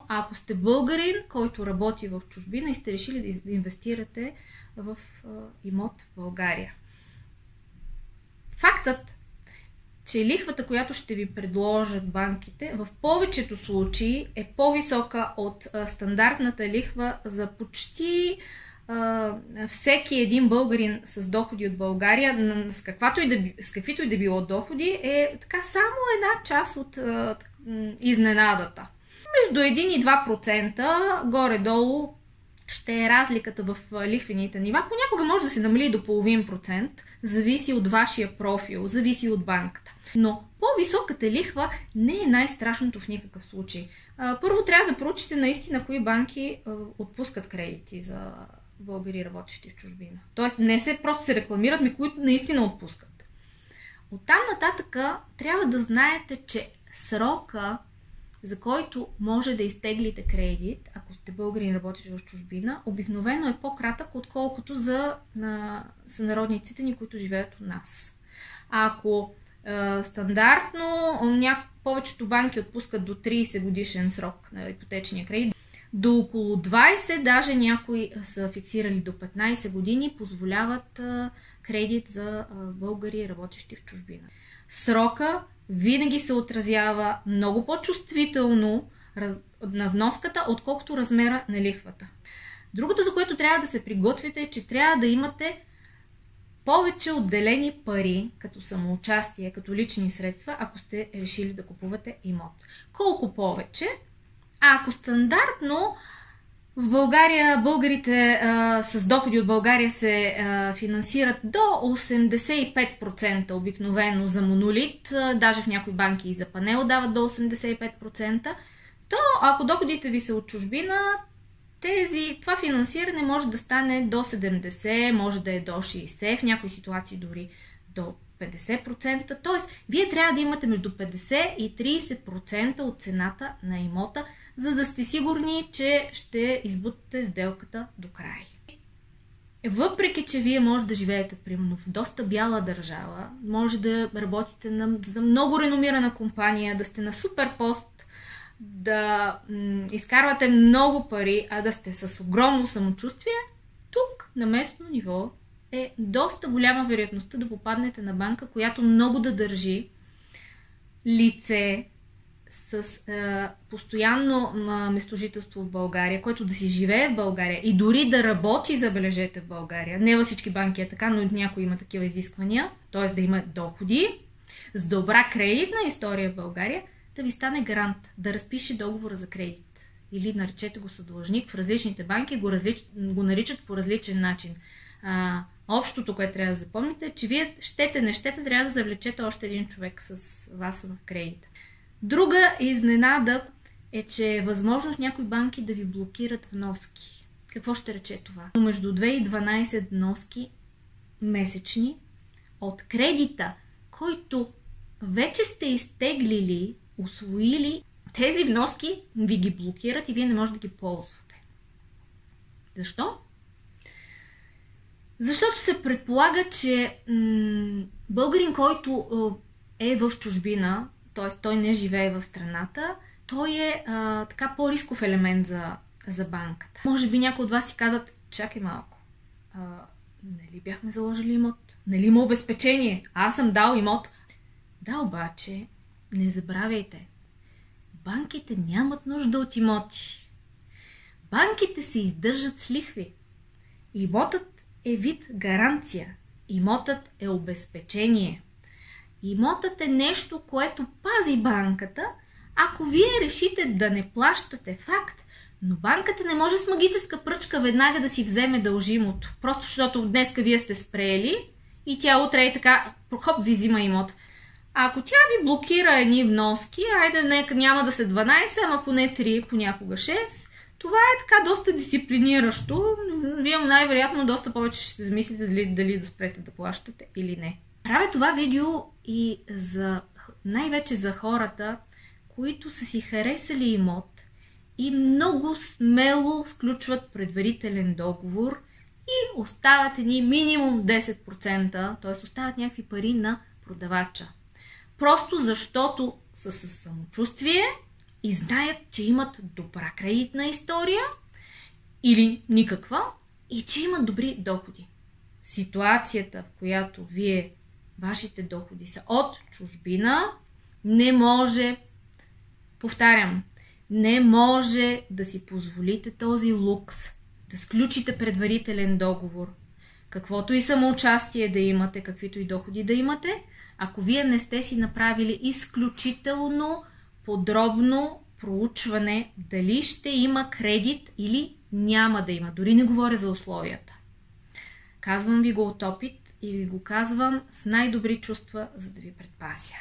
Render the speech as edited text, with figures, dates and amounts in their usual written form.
ако сте българин, който работи в чужбина и сте решили да инвестирате в имот в България. Фактът, че лихвата, която ще ви предложат банките, в повечето случаи е по-висока от стандартната лихва за почти всеки един българин с доходи от България, с каквито и да било доходи, е така само една част от изненадата. Между 1 и 2% горе-долу ще е разликата в лихвените нива. Понякога може да се намали до половин процент, зависи от вашия профил, зависи от банката. Но по-високата лихва не е най-страшното в никакъв случай. Първо трябва да проучите наистина кои банки отпускат кредити за българи, работещи в чужбина. Тоест не се просто се рекламират, ми които наистина отпускат. Оттам нататъка трябва да знаете, че срока, за който може да изтеглите кредит, ако сте българин, работещи в чужбина, обикновено е по-кратък, отколкото за сънародниците ни, които живеят у нас. Ако стандартно повечето банки отпускат до 30 годишен срок на ипотечния кредит, до около 20, даже някои са фиксирали до 15 години, позволяват кредит за българи, работещи в чужбина. Срока винаги се отразява много по-чувствително на вноската, отколкото размера на лихвата. Другото, за което трябва да се приготвите, е, че трябва да имате повече отделени пари, като самоучастие, като лични средства, ако сте решили да купувате имот. Колко повече? Ако стандартно в България българите с доходи от България се финансират до 85% обикновено за монолит, даже в някои банки и за панел дават до 85%, то ако доходите ви са от чужбина, това финансиране може да стане до 70%, може да е до 60%, в някои ситуации дори до 50%. Т.е. вие трябва да имате между 50 и 30% от цената на имота, за да сте сигурни, че ще избутате сделката до край. Въпреки, че вие може да живеете примерно в доста бяла държава, може да работите за много реномирана компания, да сте на супер пост, да изкарвате много пари, а да сте с огромно самочувствие, тук на местно ниво е доста голяма вероятността да попаднете на банка, която много да държи лице с постоянно местожителство в България, който да си живее в България и дори да работи, забележете, в България. Не във всички банки е така, но някои има такива изисквания, т.е. да има доходи, с добра кредитна история в България, да ви стане гарант, да разпише договора за кредит. Или наречете го съдлъжник. В различните банки го наричат по различен начин. Общото, което трябва да запомните, е, че вие не щете, трябва да завлечете още един човек с вас в кредит. Друга изненада е, че е възможно в някои банки да ви блокират вноски. Какво ще рече това? Между 2 и 12 вноски месечни от кредита, който вече сте изтеглили, усвоили, тези вноски ви ги блокират и вие не можете да ги ползвате. Защо? Защото се предполага, че българин, който е в чужбина, т.е. той не живее в страната, той е така по-рисков елемент за банката. Може би някои от вас си казват, чакай малко, нали бяхме заложили имот? Нали има обезпечение? Аз съм дал имот. Да, обаче, не забравяйте, банките нямат нужда от имоти. Банките се издържат с лихви. Имотът е вид гаранция. Имотът е обезпечение. Имотът е нещо, което пази банката, ако вие решите да не плащате, факт, но банката не може с магическа пръчка веднага да си вземе дължимото. Просто защото днеска вие сте спрели и тя утре и така, хоп, ви взима имот. А ако тя ви блокира едни вноски, айде нека няма да се 12, ама поне 3, понякога 6, това е така доста дисциплиниращо. Вие най-вероятно доста повече ще се замислите дали да спрете да плащате или не. Правя това видео и най-вече за хората, които са си харесали имот и много смело сключват предварителен договор и оставят едни минимум 10%, т.е. оставят някакви пари на продавача. Просто защото са със самочувствие и знаят, че имат добра кредитна история или никаква и че имат добри доходи. Ситуацията, в която вашите доходи са от чужбина, не може, повтарям, не може да си позволите този лукс, да сключите предварителен договор, каквото и самоучастие да имате, каквито и доходи да имате, ако вие не сте си направили изключително подробно проучване дали ще има кредит или няма да има. Дори не говоря за условията. Казвам ви го от опит и ви го казвам с най-добри чувства, за да ви предпазя.